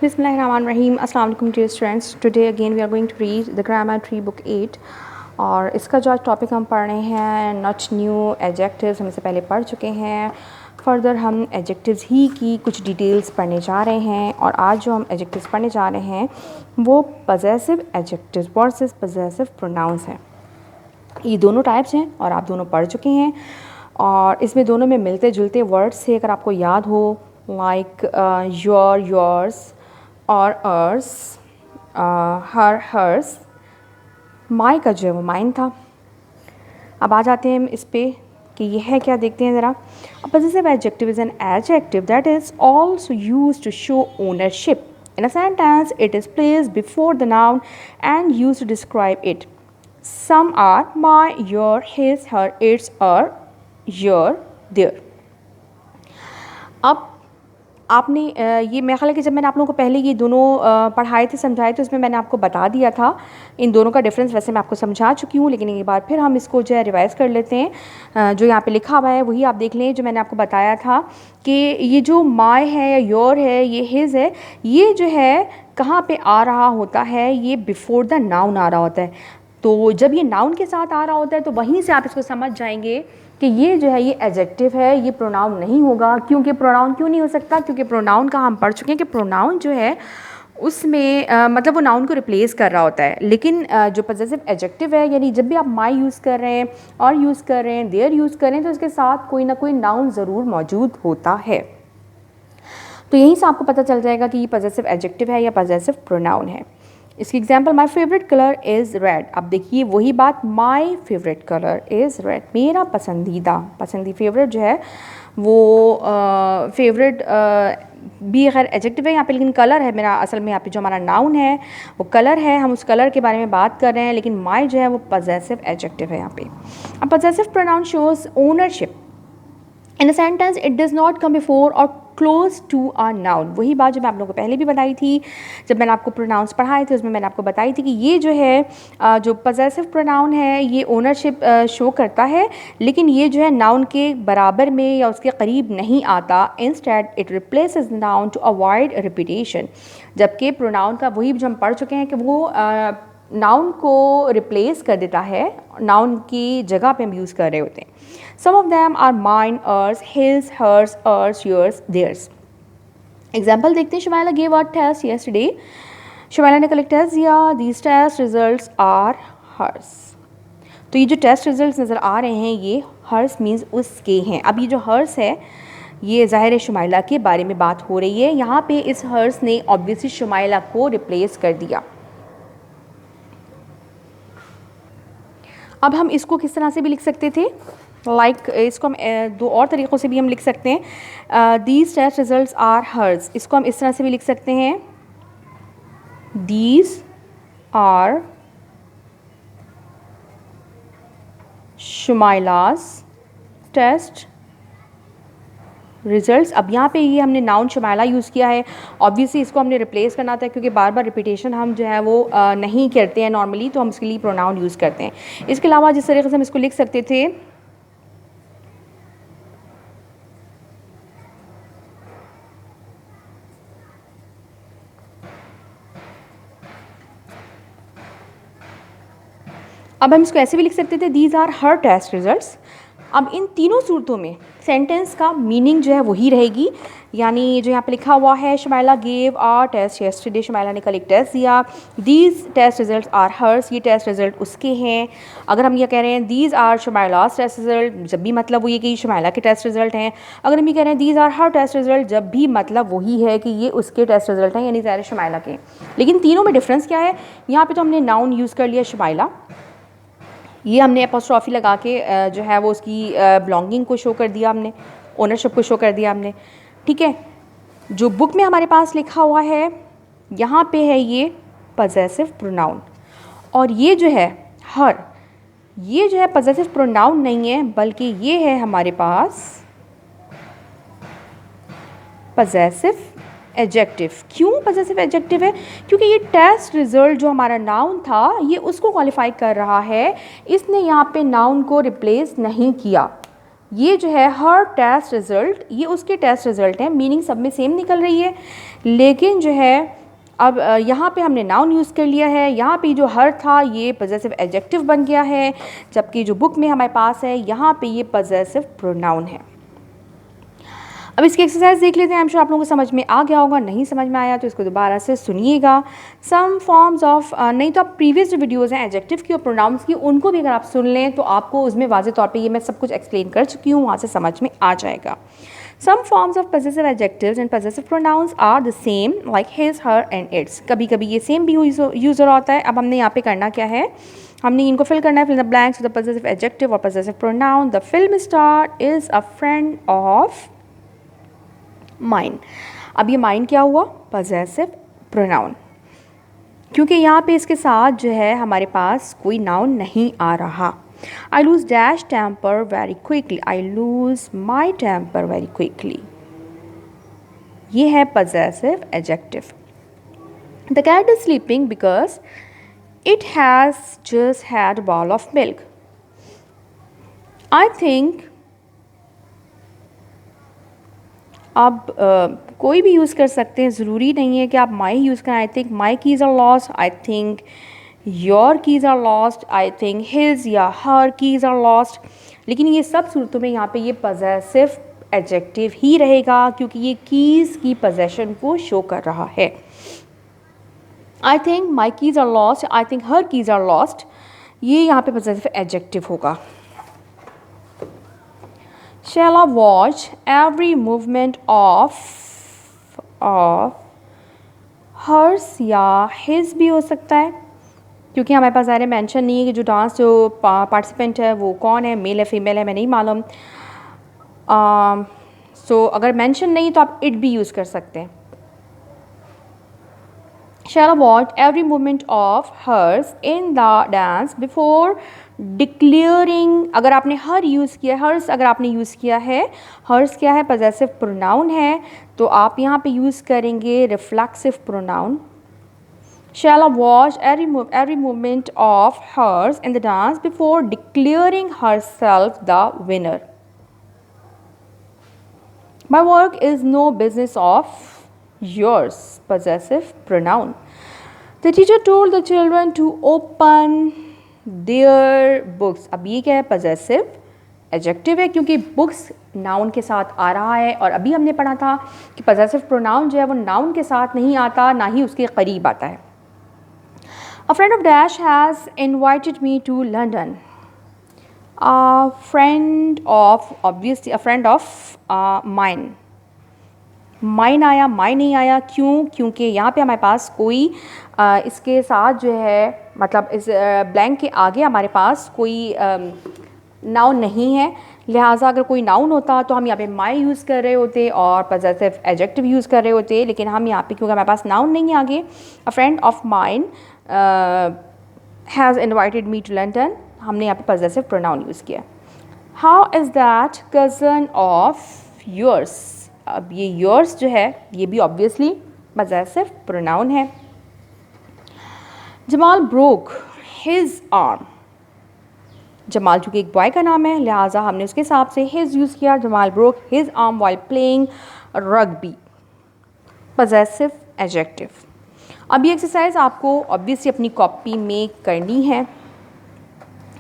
Bismillahirrahmanirrahim. Assalamu alaikum dear students. Today again we are going to read the grammar tree book 8 और इसका जो आज topic हम पढ़ रहे हैं नॉट न्यू एडजेक्टिव्स हम इससे पहले पढ़ चुके हैं। फर्दर हम एडजेक्टिव्स ही की कुछ डिटेल्स पढ़ने जा रहे हैं और आज जो हम एडजेक्टिव्स पढ़ने जा रहे हैं वो possessive adjectives versus possessive pronouns हैं। ये दोनों टाइप्स हैं और आप दोनों पढ़ चुके हैं और इसमें दोनों में मिलते जुलते वर्ड्स थे अगर आपको याद हो, लाइक योर, योर्स और अर्स, हर, हर्स, माई का जो है वो माइन था। अब आ जाते हैं हम इस पे कि ये है क्या, देखते हैं ज़रा। Possessive adjective is an adjective that is also used to show ownership in a sentence. It is placed before the noun and used to describe it. Some are my, your, his, her, its, or your, their. अब आपने ये मेरे ख्याल है कि जब मैंने आप लोगों को पहले ये दोनों पढ़ाए थे, समझाए थे, उसमें मैंने आपको बता दिया था इन दोनों का डिफरेंस। वैसे मैं आपको समझा चुकी हूँ लेकिन एक बार फिर हम इसको जो है रिवाइज़ कर लेते हैं। जो यहाँ पे लिखा हुआ है वही आप देख लें जो मैंने आपको बताया था कि ये जो माय है या योर है, ये हिज है, ये जो है कहाँ पे आ रहा होता है, ये बिफोर द नाउन आ रहा होता है। तो जब ये नाउन के साथ आ रहा होता है तो वहीं से आप इसको समझ जाएंगे कि ये जो है ये एडजेक्टिव है, ये प्रोनाउन नहीं होगा। क्योंकि प्रोनाउन क्यों नहीं हो सकता? क्योंकि प्रोनाउन का हम पढ़ चुके हैं कि प्रोनाउन जो है उसमें मतलब वो नाउन को रिप्लेस कर रहा होता है। लेकिन जो पजेसिव एडजेक्टिव है, यानी जब भी आप माई यूज़ कर रहे हैं और यूज़ कर रहे हैं, देयर यूज़ कर रहे हैं, तो इसके साथ कोई ना कोई नाउन ज़रूर मौजूद होता है। तो यहीं से आपको पता चल जाएगा कि ये पजेसिव एडजेक्टिव है या पजेसिव प्रोनाउन है। इसकी example, my favourite colour is red. अब देखिए वही बात, my favourite colour is red, मेरा पसंदी फेवरेट जो है वो फेवरेट भी खैर एडजेक्टिव है यहाँ पे, लेकिन कलर है मेरा, असल में यहाँ पे जो हमारा नाउन है वो कलर है, हम उस कलर के बारे में बात कर रहे हैं, लेकिन माई जो है वो पजेसिव एडजेक्टिव है यहाँ पे। अब possessive pronoun shows ownership in a sentence, it does not come before और क्लोज टू अ नाउन। वही बात जो मैं आप लोगों को पहले भी बताई थी, जब मैंने आपको प्रोनाउंस पढ़ाए थे उसमें मैंने आपको बताई थी कि ये जो है जो पजेसिव प्रोनाउन है ये ओनरशिप शो करता है, लेकिन ये जो है नाउन के बराबर में या उसके करीब नहीं आता। Instead it replaces noun to avoid repetition. जबकि प्रोनाउन का वही जो हम पढ़ चुके हैं कि वो नाउन को रिप्लेस कर देता है, नाउन की जगह पे हम यूज़ कर रहे होते हैं। Some of them are mine, ours, his, hers, ours, yours, theirs. Example देखते हैं। Shumaila gave a test yesterday. Shumaila ने कल एक टेस्ट दिया। These test results are hers. तो ये जो टेस्ट रिजल्ट्स नज़र आ रहे हैं ये hers मीन्स उसके हैं। अब ये जो hers है ये ज़ाहिर है शुमाइला के बारे में बात हो रही है। यहाँ पे इस hers ने ऑब्वियसली शुमाइला को रिप्लेस कर दिया। अब हम इसको किस तरह से भी लिख सकते थे, इसको हम दो और तरीक़ों से भी हम लिख सकते हैं। These test results are hers, इसको हम इस तरह से भी लिख सकते हैं, these are Shumaila's test results. अब यहाँ पे ये हमने नाउन शुमाइला यूज़ किया है, ऑब्वियसली इसको हमने रिप्लेस करना था क्योंकि बार बार रिपीटेशन हम जो है वो नहीं करते हैं नॉर्मली, तो हम इसके लिए प्रोनाउन यूज़ करते हैं। इसके अलावा जिस तरीके से हम इसको लिख सकते थे, अब हम इसको ऐसे भी लिख सकते थे, these are her test results. अब इन तीनों सूरतों में सेंटेंस का मीनिंग जो है वही रहेगी। यानी जो यहाँ पे लिखा हुआ है, Shumaila gave a test yesterday, Shumaila ने कल एक टेस्ट दिया। These test results are hers, ये टेस्ट रिजल्ट उसके हैं। अगर हम ये कह रहे हैं these are Shumaila's test result, जब भी मतलब वो ये कि शुमाइला के टेस्ट रिजल्ट हैं। अगर हम ये कह रहे हैं these are her test result, जब भी मतलब वही है कि ये उसके टेस्ट रिजल्ट हैं, यानी ज़ाहिर शुमाइला के। लेकिन तीनों में डिफरेंस क्या है? यहाँ पर तो हमने नाउन यूज़ कर लिया शुमाइला, ये हमने एपोस्ट्रॉफी लगा के जो है वो उसकी बिलोंगिंग को शो कर दिया, हमने ओनरशिप को शो कर दिया हमने, ठीक है। जो बुक में हमारे पास लिखा हुआ है यहाँ पे है ये पजेसिव प्रोनाउन, और ये जो है हर, ये जो है पजेसिव प्रोनाउन नहीं है बल्कि ये है हमारे पास पजेसिव एडजेक्टिव। क्यों पजेसिव एडजेक्टिव है? क्योंकि ये टेस्ट रिजल्ट जो हमारा नाउन था ये उसको क्वालिफाई कर रहा है, इसने यहाँ पे नाउन को रिप्लेस नहीं किया। ये जो है हर टेस्ट रिज़ल्ट, ये उसके टेस्ट रिज़ल्ट हैं, मीनिंग सब में सेम निकल रही है। लेकिन जो है अब यहाँ पे हमने नाउन यूज़ कर लिया है, यहाँ पे जो हर था ये पॉजेसिव एडजेक्टिव बन गया है, जबकि जो बुक में हमारे पास है यहाँ पे ये पॉजेसिव प्रोनाउन है। अब इसकी एक्सरसाइज देख लेते हैं। आप लोगों को समझ में आ गया होगा, नहीं समझ में आया तो इसको दोबारा से सुनिएगा। सम फॉर्म्स ऑफ, नहीं तो आप प्रीवियस जो वीडियोज़ हैं एडजेक्टिव की और प्रोनाउंस की, उनको भी अगर आप सुन लें तो आपको उसमें वाज़े तौर पे ये मैं सब कुछ एक्सप्लेन कर चुकी हूँ, वहाँ से समझ में आ जाएगा। Some forms of possessive adjectives and possessive pronouns are the same like his, her and its. कभी कभी ये सेम भी यूज़ हो रहा होता है। अब हमने यहाँ पे करना क्या है, हमने इनको फिल करना है, fill the blanks with the possessive adjective or possessive pronoun. The film star is a friend of mine. अब ये mine क्या हुआ, possessive pronoun, क्योंकि यहाँ पे इसके साथ जो है हमारे पास कोई नाउन नहीं आ रहा। I lose dash temper very quickly. I lose my temper very quickly. ये है possessive adjective. The cat is sleeping because it has just had a bowl of milk. I think, अब कोई भी यूज़ कर सकते हैं, ज़रूरी नहीं है कि आप my यूज़ करें। I think my keys are lost. I think your keys are lost, I think his या हर कीज़ आर लॉस्ट। लेकिन ये सब सूरतों में यहाँ पे ये पॉजेसिव एडजेक्टिव ही रहेगा, क्योंकि ये कीज़ की पोजेशन को शो कर रहा है। I think my keys are lost, I think her keys are lost, ये यहाँ पे पॉजेसिव एडजेक्टिव होगा। Shall I watch every movement of hers या हिज भी हो सकता है, क्योंकि हमारे पास ज़ाहिर मेंशन नहीं है कि जो डांस जो पार्टिसिपेंट है वो कौन है, मेल है फीमेल है, मैं नहीं मालूम। सो अगर मेंशन नहीं तो आप इट भी यूज़ कर सकते हैं। Shall watch every movement of hers in the dance before declaring. अगर आपने हर यूज़ किया, हर्स अगर आपने यूज़ किया है, हर्स क्या है, पॉजेसिव प्रोनाउन है, तो आप यहाँ पे यूज़ करेंगे reflexive pronoun. Shall I watch every movement of hers in the dance before declaring herself the winner? My work is no business of yours. Possessive pronoun. The teacher told the children to open their books. अब ये क्या है, possessive adjective है, क्योंकि books noun के साथ आ रहा है, और अभी हमने पढ़ा था कि possessive pronoun जो है वो नाउन के साथ नहीं आता, ना ही उसके करीब आता है। A friend of Dash has invited me to London. A friend of, obviously, a friend of mine. Mine आया, mine नहीं आया, क्यों? क्योंकि यहाँ पे हमारे पास कोई इसके साथ जो है, मतलब इस ब्लैंक के आगे हमारे पास कोई नाउन नहीं है। लिहाजा अगर कोई नाउन होता तो हम यहाँ पे माई यूज़ कर रहे होते और पॉजेसिव एडजेक्टिव यूज़ कर रहे होते, लेकिन हम यहाँ पे क्योंकि हमारे पास नाउन नहीं है आगे। A friend of mine has invited me to London, हमने यहाँ पे पॉजेसिव प्रोनाउन यूज़ किया। How is that cousin of yours. अब ये योर्स जो है ये भी ऑब्वियसली पॉजेसिव प्रोनाउन है। Jamal broke his arm. Jamal चूँकि एक बॉय का नाम है, लिहाजा हमने उसके हिसाब से हिज यूज़ किया। Jamal broke his arm while playing rugby, possessive adjective. अब ये एक्सरसाइज आपको ऑब्वियसली अपनी कॉपी में करनी है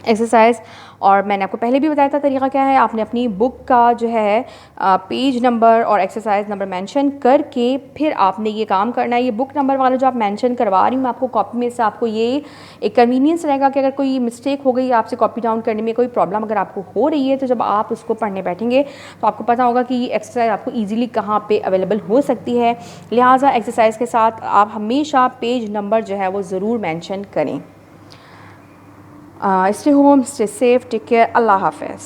एक्सरसाइज, और मैंने आपको पहले भी बताया था तरीका क्या है। आपने अपनी बुक का जो है पेज नंबर और एक्सरसाइज नंबर मेंशन करके फिर आपने ये काम करना है। ये बुक नंबर वाला जो आप मेंशन करवा रही हूँ मैं आपको कॉपी में से, आपको ये एक कन्वीनियंस रहेगा कि अगर कोई मिस्टेक हो गई आपसे कॉपी डाउन करने में, कोई प्रॉब्लम अगर आपको हो रही है, तो जब आप उसको पढ़ने बैठेंगे तो आपको पता होगा कि ये एक्सरसाइज आपको ईजिली कहाँ पर अवेलेबल हो सकती है। लिहाजा एक्सरसाइज के साथ आप हमेशा पेज नंबर जो है वो ज़रूर मैंशन करें। Stay home, stay safe, take care. Allah Hafiz.